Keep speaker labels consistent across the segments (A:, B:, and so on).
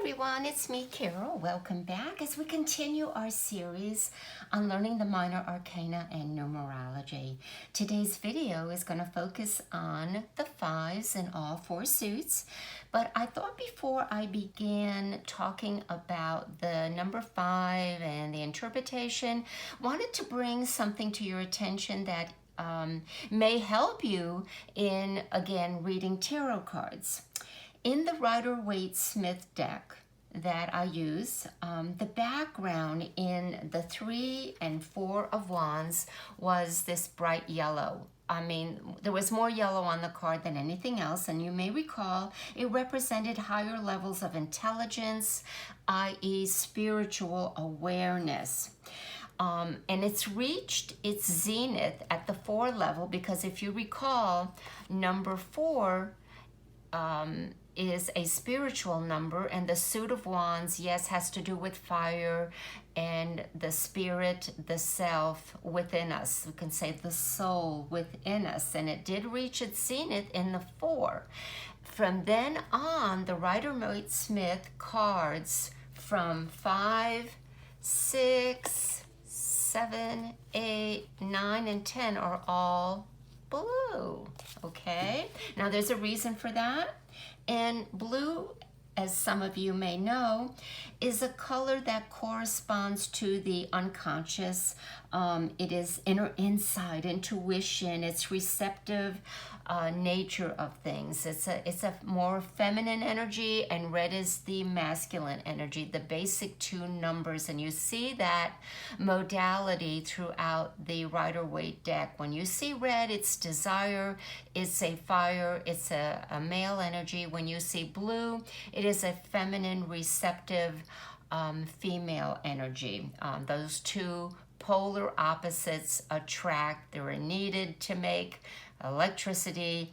A: everyone, it's me, Carol. Welcome back as we continue our series on learning the minor arcana and numerology. Today's video is going to focus on the fives in all four suits, but I thought before I began talking about the number 5 and the interpretation, wanted to bring something to your attention that may help you in, again, reading tarot cards. In the Rider-Waite-Smith deck that I use, the background in the 3 and 4 of Wands was this bright yellow. I mean, there was more yellow on the card than anything else, and you may recall it represented higher levels of intelligence, i.e. spiritual awareness. And it's reached its zenith at the 4 level because if you recall, number 4 is a spiritual number, and the suit of wands, yes, has to do with fire and the spirit, the self within us. We can say the soul within us, and it did reach its zenith in the 4. From then on, the Rider-Waite-Smith cards from 5, 6, 7, 8, 9, and 10 are all blue, okay? Now there's a reason for that. And blue, as some of you may know, is a color that corresponds to the unconscious. It is inner insight, intuition, it's receptive nature of things. It's a more feminine energy, and red is the masculine energy, the basic 2 numbers. And you see that modality throughout the Rider-Waite deck. When you see red, it's desire, it's a fire, it's a male energy. When you see blue, it is a feminine, receptive, female energy. Those 2 polar opposites attract. They're needed to make electricity.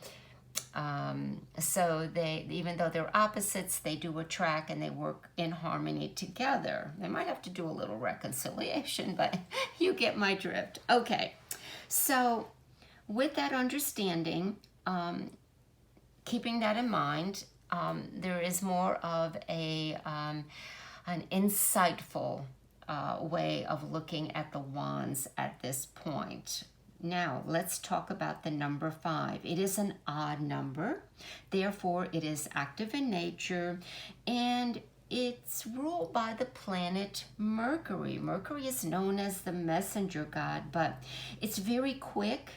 A: So they, even though they're opposites, they do attract and they work in harmony together. They might have to do a little reconciliation, but you get my drift. Okay, so with that understanding, keeping that in mind, there is more of an insightful way of looking at the wands at this point. Now, let's talk about the number 5. It is an odd number, therefore it is active in nature, and it's ruled by the planet Mercury. Mercury is known as the messenger god, but it's very quick.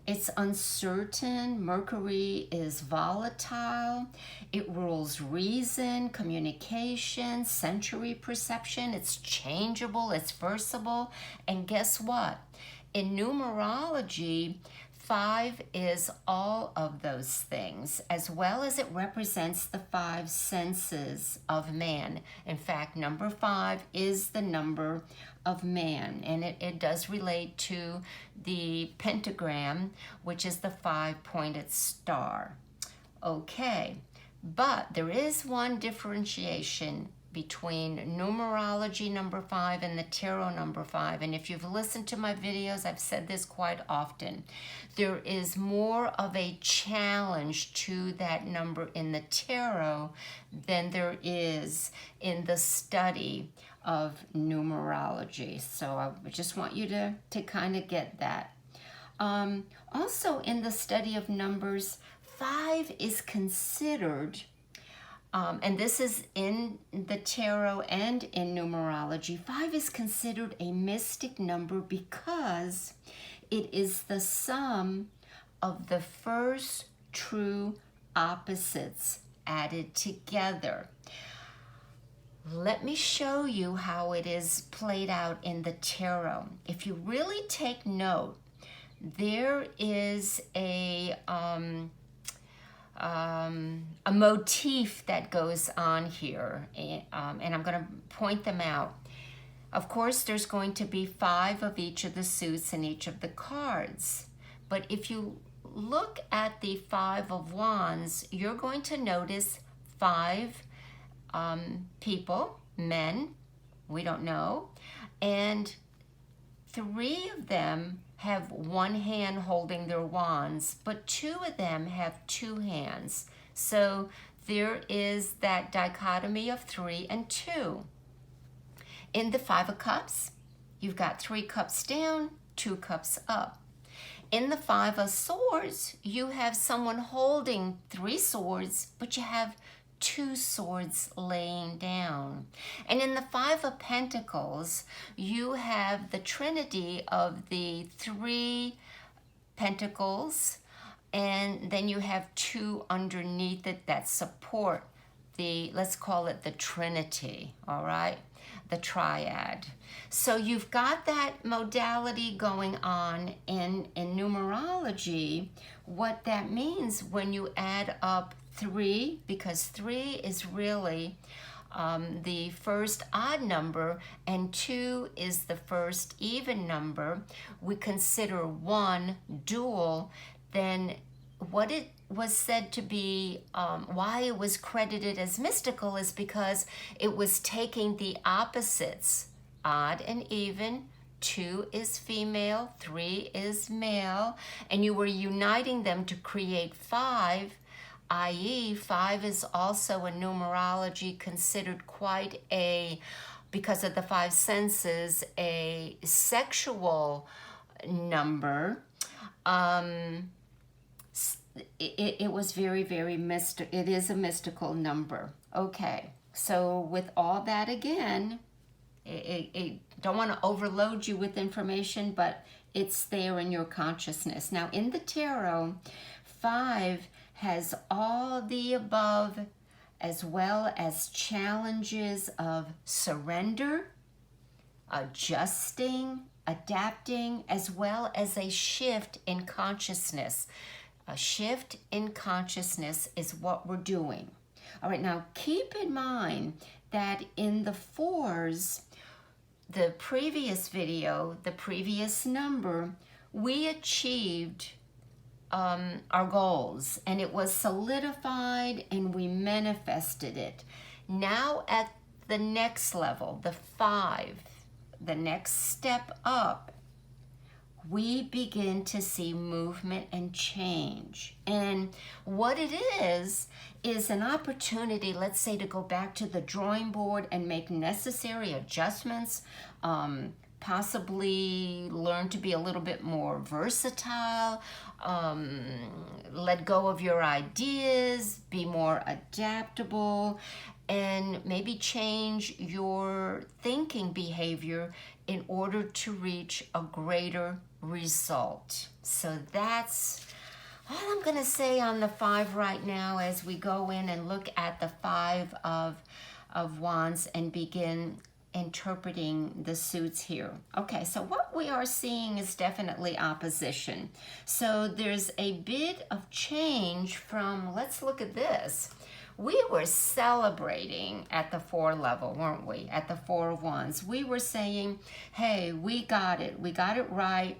A: It's uncertain. Mercury is volatile. It rules reason, communication, sensory perception. It's changeable, it's versatile. And guess what? In numerology, 5 is all of those things, as well as it represents the 5 senses of man. In fact, number 5 is the number of man, and it does relate to the pentagram, which is the 5-pointed star. Okay, but there is one differentiation between numerology number 5 and the tarot number 5. And if you've listened to my videos, I've said this quite often. There is more of a challenge to that number in the tarot than there is in the study of numerology. So I just want you to kind of get that. Also in the study of numbers, 5 is considered and this is in the tarot and in numerology. 5 is considered a mystic number because it is the sum of the first true opposites added together. Let me show you how it is played out in the tarot. If you really take note, there is a motif that goes on here, and I'm going to point them out. Of course, there's going to be 5 of each of the suits in each of the cards. But if you look at the 5 of wands, you're going to notice 5 people, men, we don't know, and 3 of them have one hand holding their wands, but 2 of them have 2 hands. So there is that dichotomy of 3 and 2. In the 5 of Cups, you've got 3 cups down, 2 cups up. In the 5 of Swords, you have someone holding 3 swords, but you have 2 swords laying down. And in the 5 of Pentacles, you have the trinity of the 3 pentacles, and then you have 2 underneath it that support the, let's call it the trinity, all right? The triad. So you've got that modality going on in numerology. What that means when you add up 3, because 3 is really the first odd number and 2 is the first even number, we consider 1 dual, then what it was said to be, why it was credited as mystical is because it was taking the opposites, odd and even. 2 is female, 3 is male, and you were uniting them to create 5, i.e. 5 is also in numerology considered quite a, because of the 5 senses, a sexual number. It was very, very mystical. It is a mystical number. Okay, so with all that again, I don't want to overload you with information, but it's there in your consciousness. Now, in the tarot, 5 has all the above, as well as challenges of surrender, adjusting, adapting, as well as a shift in consciousness. A shift in consciousness is what we're doing. All right, now keep in mind that in the 4s, the previous video, the previous number, we achieved our goals, and it was solidified and we manifested it. Now at the next level, the 5, the next step up, we begin to see movement and change. And what it is an opportunity, let's say, to go back to the drawing board and make necessary adjustments, possibly learn to be a little bit more versatile, let go of your ideas, be more adaptable, and maybe change your thinking behavior in order to reach a greater result. So that's all I'm going to say on the 5 right now as we go in and look at the 5 of Wands and begin interpreting the suits here. Okay, so what we are seeing is definitely opposition. So there's a bit of change from, let's look at this. We were celebrating at the 4 level, weren't we? At the 4 of Wands. We were saying, hey, we got it. We got it right.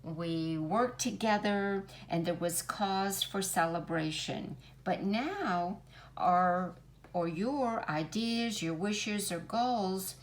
A: We worked together and there was cause for celebration. But now your ideas, your wishes or goals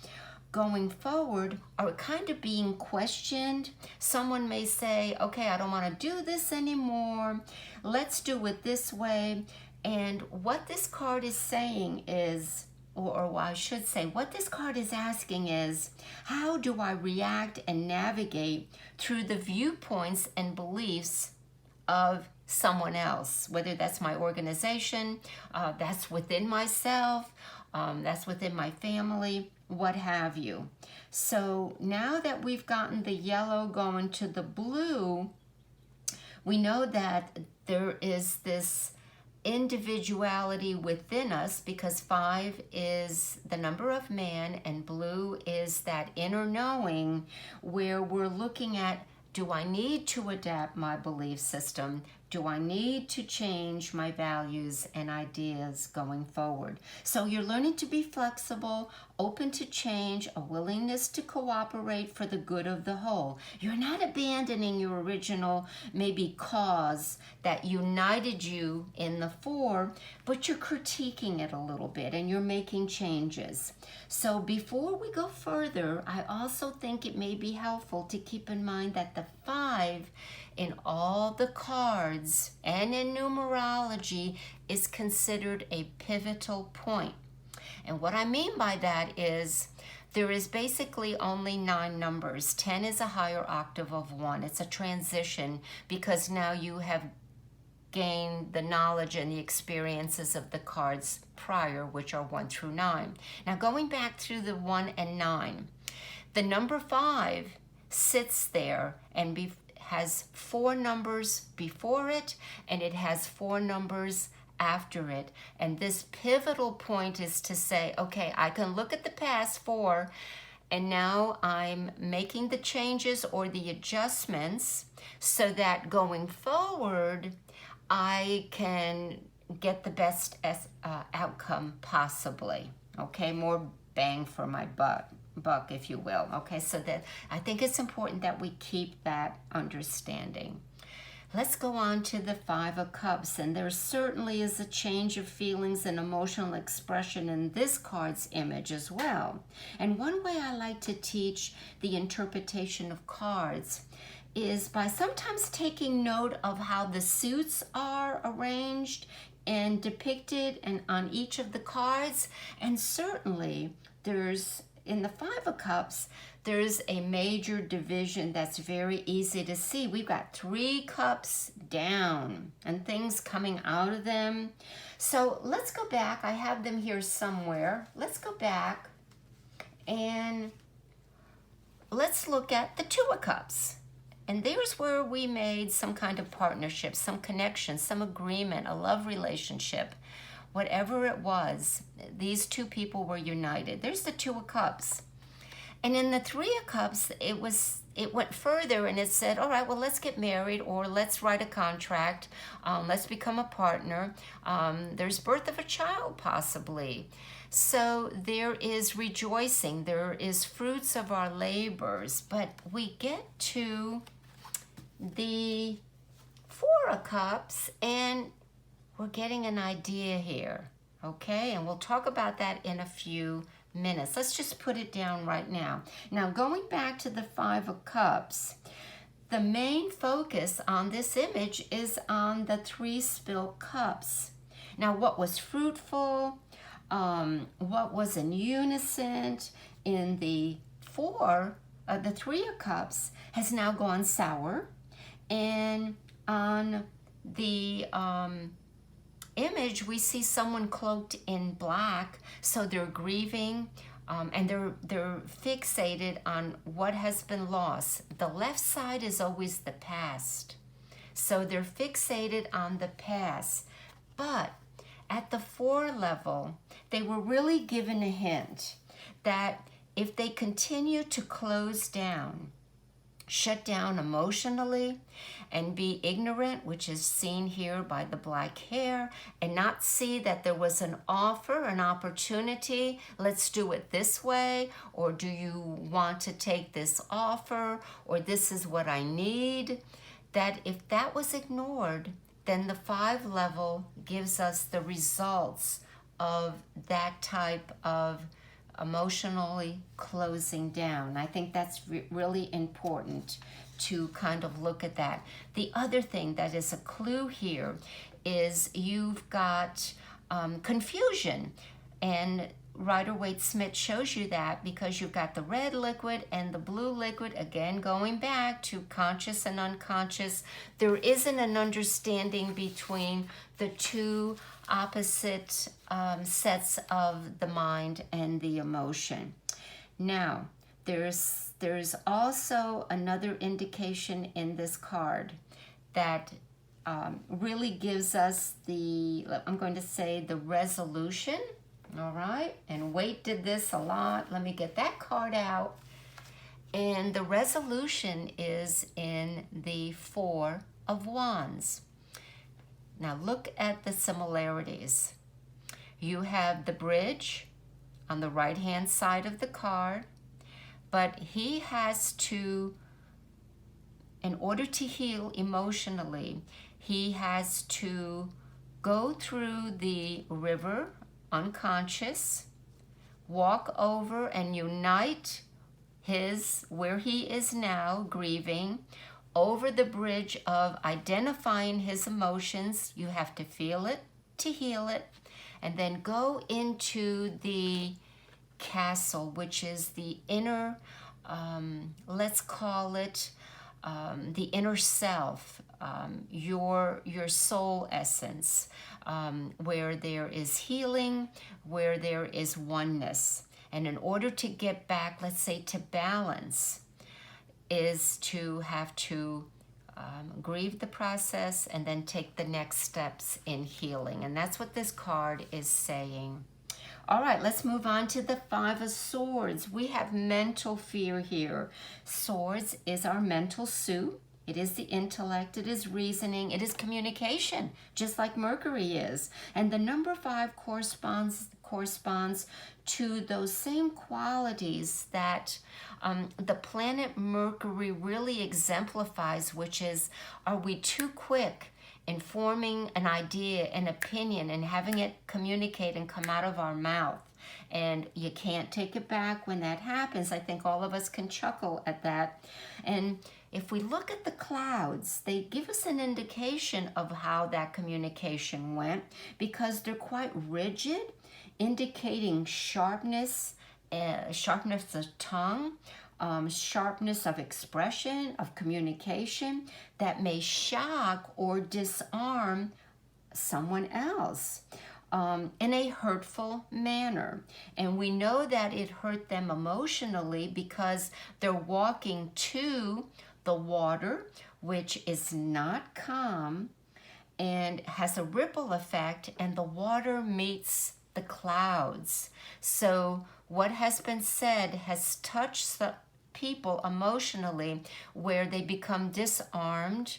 A: going forward are kind of being questioned. Someone may say, okay, I don't want to do this anymore. Let's do it this way. And what this card is saying is, or I should say, what this card is asking is, how do I react and navigate through the viewpoints and beliefs of someone else, whether that's my organization, that's within myself, that's within my family, what have you. So now that we've gotten the yellow going to the blue, we know that there is this individuality within us, because 5 is the number of man and blue is that inner knowing where we're looking at, do I need to adapt my belief system? Do I need to change my values and ideas going forward? So you're learning to be flexible, open to change, a willingness to cooperate for the good of the whole. You're not abandoning your original maybe cause that united you in the 4, but you're critiquing it a little bit and you're making changes. So before we go further, I also think it may be helpful to keep in mind that the 5 in all the cards cards and in numerology is considered a pivotal point. And what I mean by that is there is basically only 9 numbers. 10 is a higher octave of 1. It's a transition because now you have gained the knowledge and the experiences of the cards prior, which are 1 through 9. Now going back through the 1 and 9, the number 5 sits there and has 4 numbers before it, and it has 4 numbers after it. And this pivotal point is to say, okay, I can look at the past 4, and now I'm making the changes or the adjustments so that going forward, I can get the best outcome possibly. Okay, more bang for my buck, if you will. Okay, so that I think it's important that we keep that understanding. Let's go on to the 5 of Cups, and there certainly is a change of feelings and emotional expression in this card's image as well. And one way I like to teach the interpretation of cards is by sometimes taking note of how the suits are arranged and depicted and on each of the cards. And certainly there's, in the 5 of Cups, there's a major division that's very easy to see. We've got 3 cups down and things coming out of them. So let's go back. I have them here somewhere. Let's go back and let's look at the 2 of Cups. And there's where we made some kind of partnership, some connection, some agreement, a love relationship. Whatever it was, these 2 people were united. There's the 2 of Cups. And in the 3 of Cups, it went further and it said, all right, well, let's get married or let's write a contract. Let's become a partner. There's birth of a child possibly. So there is rejoicing. There is fruits of our labors. But we get to the 4 of Cups and we're getting an idea here. Okay, and we'll talk about that in a few minutes. Let's just put it down right now. Now, going back to the 5 of Cups, the main focus on this image is on the 3 spilled cups. Now, what was fruitful, what was in unison in the 3 of Cups has now gone sour, and on the image we see someone cloaked in black, so they're grieving and they're fixated on what has been lost. The left side is always the past, so they're fixated on the past. But at the 4 level, they were really given a hint that if they continue to close down, shut down emotionally, and be ignorant, which is seen here by the black hair, and not see that there was an offer, an opportunity, let's do it this way, or do you want to take this offer, or this is what I need, that if that was ignored, then the 5 level gives us the results of that type of emotionally closing down. I think that's really important to kind of look at that. The other thing that is a clue here is you've got confusion, and Rider-Waite-Smith shows you that because you've got the red liquid and the blue liquid, again going back to conscious and unconscious. There isn't an understanding between the 2 opposite sets of the mind and the emotion. Now, there's also another indication in this card that really gives us the, I'm going to say, the resolution. All right, and Waite did this a lot. Let me get that card out. And the resolution is in the 4 of Wands. Now look at the similarities. You have the bridge on the right-hand side of the card, but he has to, in order to heal emotionally, he has to go through the river, unconscious, walk over and unite where he is now grieving, over the bridge of identifying his emotions. You have to feel it to heal it, and then go into the castle, which is the inner, let's call it the inner self, your soul essence, where there is healing, where there is oneness. And in order to get back, let's say, to balance, is to have to grieve the process and then take the next steps in healing. And that's what this card is saying. All right, let's move on to the Five of Swords. We have mental fear here. Swords is our mental suit. It is the intellect, it is reasoning, it is communication, just like Mercury is. And the number 5 corresponds to those same qualities that the planet Mercury really exemplifies, which is, are we too quick in forming an idea, an opinion, and having it communicate and come out of our mouth? And you can't take it back when that happens. I think all of us can chuckle at that. And if we look at the clouds, they give us an indication of how that communication went, because they're quite rigid, indicating sharpness, sharpness of tongue, sharpness of expression, of communication that may shock or disarm someone else in a hurtful manner. And we know that it hurt them emotionally because they're walking to the water, which is not calm and has a ripple effect, and the water meets the clouds. So what has been said has touched the people emotionally, where they become disarmed,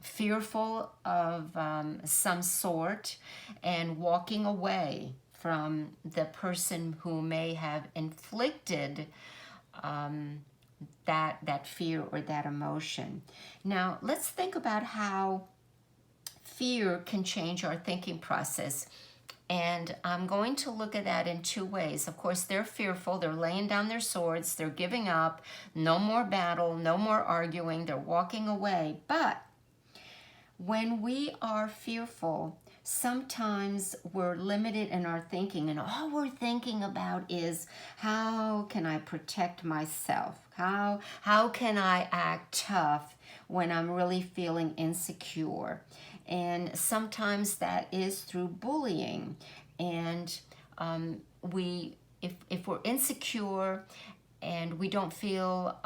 A: fearful of some sort, and walking away from the person who may have inflicted that fear or that emotion. Now, let's think about how fear can change our thinking process. And I'm going to look at that in 2 ways. Of course, they're fearful. They're laying down their swords. They're giving up. No more battle. No more arguing. They're walking away. But when we are fearful, sometimes we're limited in our thinking, and all we're thinking about is, how can I protect myself? How can I act tough when I'm really feeling insecure? And sometimes that is through bullying. And if we're insecure and we don't feel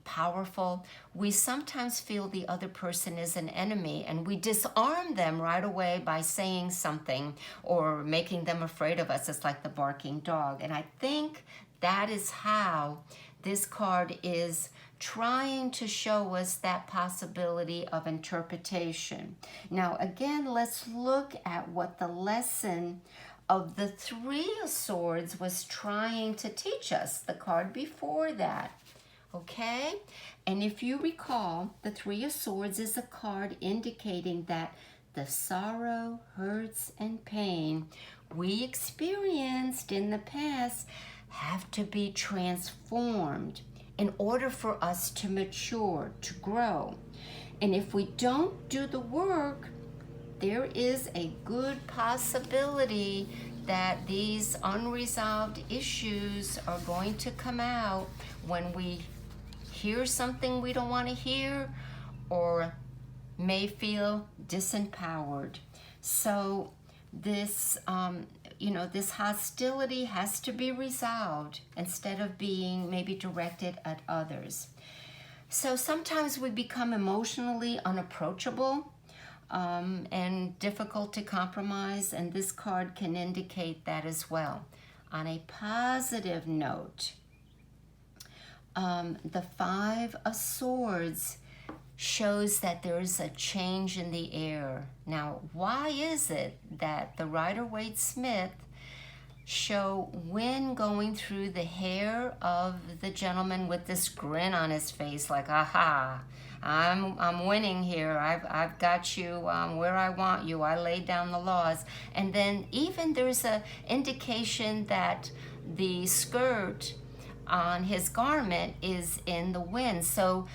A: powerful, we sometimes feel the other person is an enemy, and we disarm them right away by saying something or making them afraid of us. It's like the barking dog. And I think that is how this card is trying to show us that possibility of interpretation. Now, again, let's look at what the lesson of the Three of Swords was trying to teach us, the card before that. Okay? And if you recall, the Three of Swords is a card indicating that the sorrow, hurts, and pain we experienced in the past have to be transformed in order for us to mature, to grow. And if we don't do the work, there is a good possibility that these unresolved issues are going to come out when we hear something we don't want to hear, or may feel disempowered. So this, this hostility has to be resolved instead of being maybe directed at others. So sometimes we become emotionally unapproachable and difficult to compromise, and this card can indicate that as well. On a positive note, the Five of Swords shows that there is a change in the air. Now, why is it that the Rider-Waite Smith show wind going through the hair of the gentleman with this grin on his face, like, aha, I'm winning here. I've got you where I want you. I laid down the laws. And then even there's a indication that the skirt on his garment is in the wind. So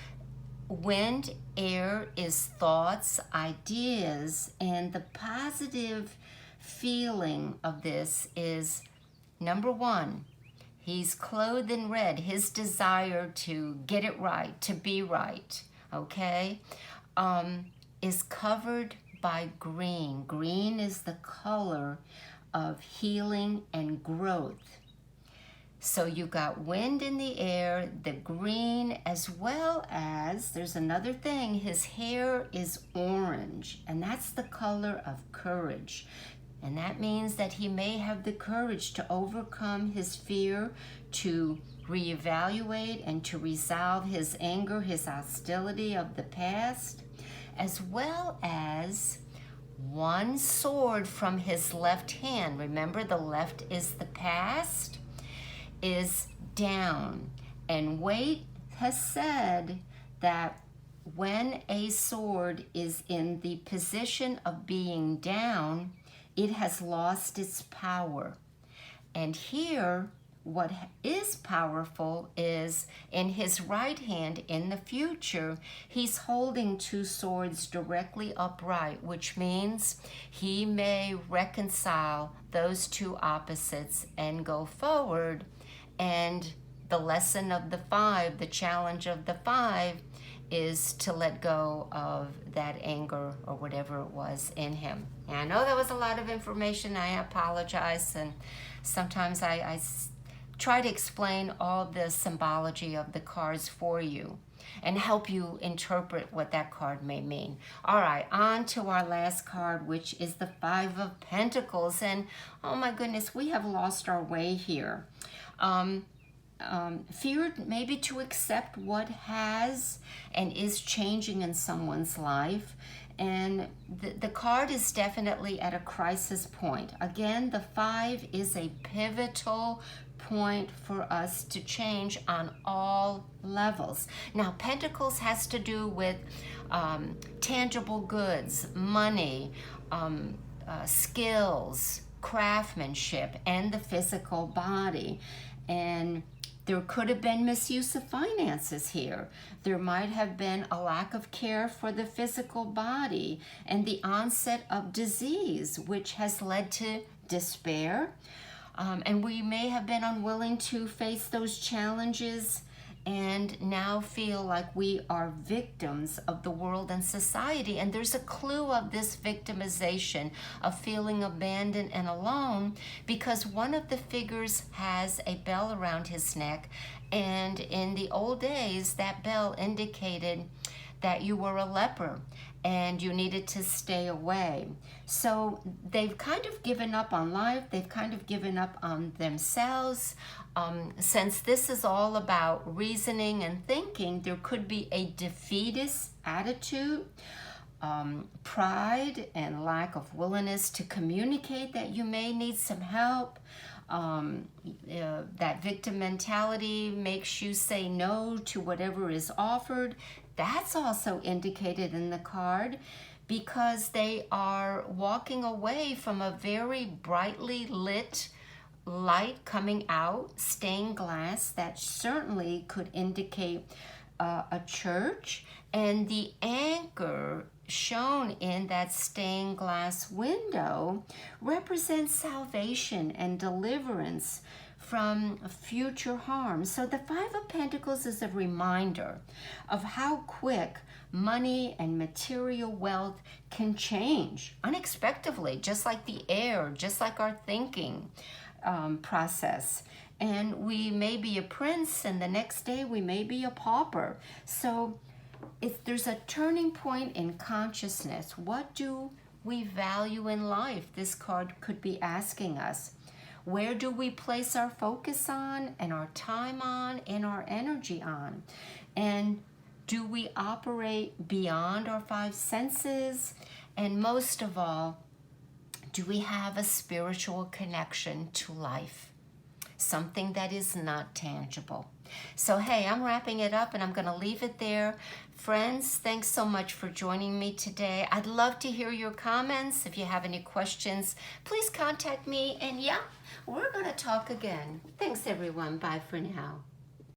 A: wind, air is thoughts, ideas, and the positive feeling of this is, number one, he's clothed in red, his desire to get it right, to be right, okay, is covered by green. Green is the color of healing and growth. So you got wind in the air, the green, as well as, there's another thing, his hair is orange, and that's the color of courage. And that means that he may have the courage to overcome his fear, to reevaluate and to resolve his anger, his hostility of the past, as well as one sword from his left hand. Remember, the left is the past, is down. And Waite has said that when a sword is in the position of being down, it has lost its power. And here, what is powerful is in his right hand in the future, he's holding two swords directly upright, which means he may reconcile those two opposites and go forward. And the lesson of the 5, the challenge of the 5, is to let go of that anger or whatever it was in him. And I know that was a lot of information. I apologize. And sometimes I try to explain all the symbology of the cards for you and help you interpret what that card may mean. All right, on to our last card, which is the 5 of Pentacles. And oh my goodness, we have lost our way here. Feared maybe to accept what has and is changing in someone's life. And the card is definitely at a crisis point. Again, the 5 is a pivotal point for us to change on all levels. Now, Pentacles has to do with tangible goods, money, skills, craftsmanship, and the physical body. And there could have been misuse of finances here. There might have been a lack of care for the physical body and the onset of disease, which has led to despair. And we may have been unwilling to face those challenges and now feel like we are victims of the world and society. And there's a clue of this victimization, of feeling abandoned and alone, because one of the figures has a bell around his neck. And in the old days, that bell indicated that you were a leper and you needed to stay away. So they've kind of given up on life. They've kind of given up on themselves. Since this is all about reasoning and thinking, there could be a defeatist attitude, pride and lack of willingness to communicate that you may need some help. That victim mentality makes you say no to whatever is offered. That's also indicated in the card because they are walking away from a very brightly lit light coming out, stained glass, that certainly could indicate a church. And the anchor shown in that stained glass window represents salvation and deliverance from future harm. So the 5 of Pentacles is a reminder of how quick money and material wealth can change unexpectedly, just like the air, just like our thinking process. And we may be a prince and the next day we may be a pauper. So if there's a turning point in consciousness, what do we value in life? This card could be asking us. Where do we place our focus on and our time on and our energy on? And do we operate beyond our 5 senses? And most of all, do we have a spiritual connection to life? Something that is not tangible. So, hey, I'm wrapping it up and I'm going to leave it there. Friends, thanks so much for joining me today. I'd love to hear your comments. If you have any questions, please contact me. And yeah, we're going to talk again. Thanks, everyone. Bye for now.